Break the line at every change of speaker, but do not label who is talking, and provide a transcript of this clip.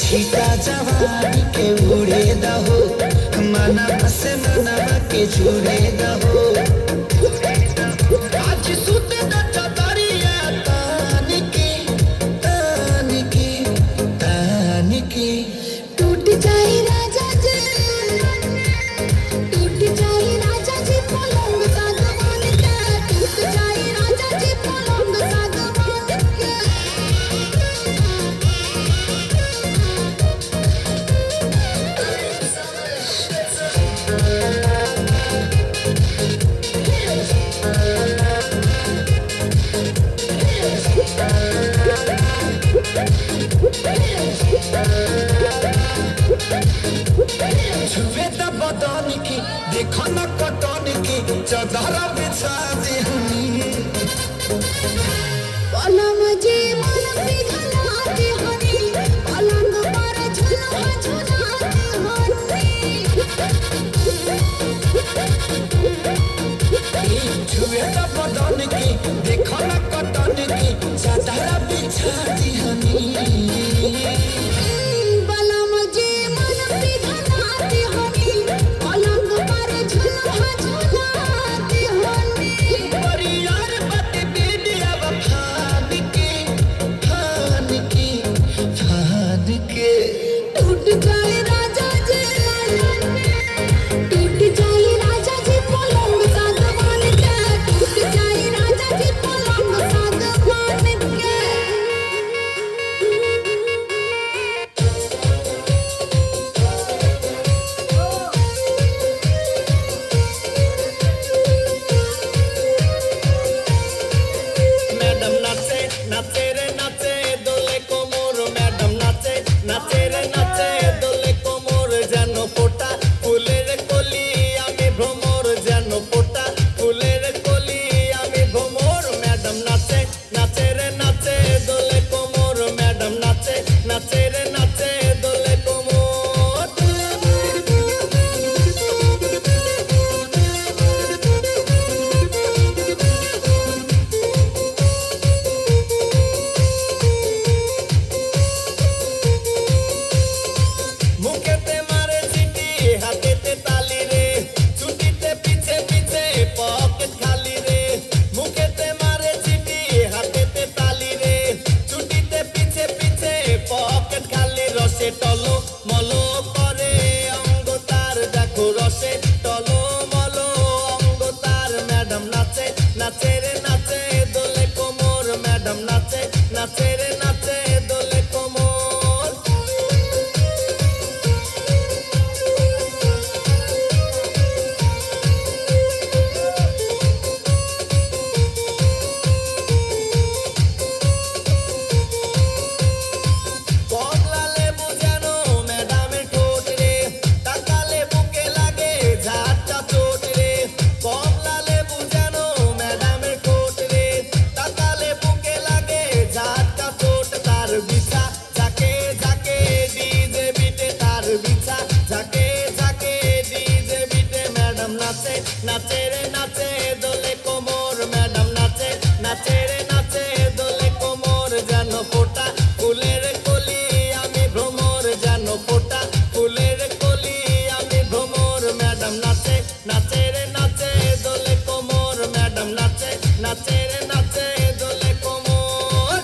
छीटा जवानी के उड़े दहो मनवा से मनवा के जुड़े दहो आज सुते न चदरिया तान की
टूट जाए राजा जी पलंग सागवान के टूट जाए राजा जी पलंग सागवान के
छुए त बदन की देखो न कटन की चदर बिछा दिहनी
पलंग जी मन पिघलाते हनी पलंग पर झुला झुलाते हनी
छुए त बदन की देखो न कटन की चदर बिछा दिहनी
पलंग जी मन पिघलाते हनी पलंग पर झुला झुलाते हनी
परियार बत बेदिया फान के
टूट जाए राजा जी पलंग सागवान के टूट जाए राजा जी पलंग सागवान के
मैडम नाचे नाचे रे नाचे दोले कोमर मैडम नाचे नाचे रे नाचे दोले कोमर जानो फोटा फुलेर कली आमी भ्रमर जानो फोटा फुलेर कली आमी भ्रमर मैडम नाचे नाचे रे नाचे दोले कोमर मैडम नाचे नाचे रे नाचे दोले कोमर मुखेते मारे सीटी हाथेते ताली रे छुटीते पीछे पीछे पॉकेट खाली रे मुखेते मारे सीटी हाथेते ताली रे छुटीते पीछे पीछे पॉकेट खाली रसे टलो मलो करे अंग तार देखो रसे टलो मलो अंग तार मैडम नाचे नाचे रे नाचे दोले कोमर मैडम नाचे नाचे रे नाचे दोले कोमर কমলা লেবু যেন ম্যাডামের ঠোঁট রে তাকালে বুকে লাগে ঝাঁটা চোট রে কমলা লেবু যেন ম্যাডামের ঠোঁট রে তাকালে বুকে লাগে ঝাঁটা চোট তার বিছা ঝাঁকে ঝাঁকে ডিজে বিটে তার বিছা ঝাঁকে ঝাঁকে ডিজে বিটে ম্যাডাম নাচে নাচে রে নাচে দোলে কোমর ম্যাডাম নাচে নাচে রে নাচে দোলে কোমর যেন ফোটা ফুলের কলি আমি ভ্রমর যেন ফোটা ফুলের কলি আমি ভ্রমর ম্যাডাম নাচে নাচে রে নাচে দোলে কোমর ম্যাডাম নাচে নাচে রে নাচে দোলে কোমর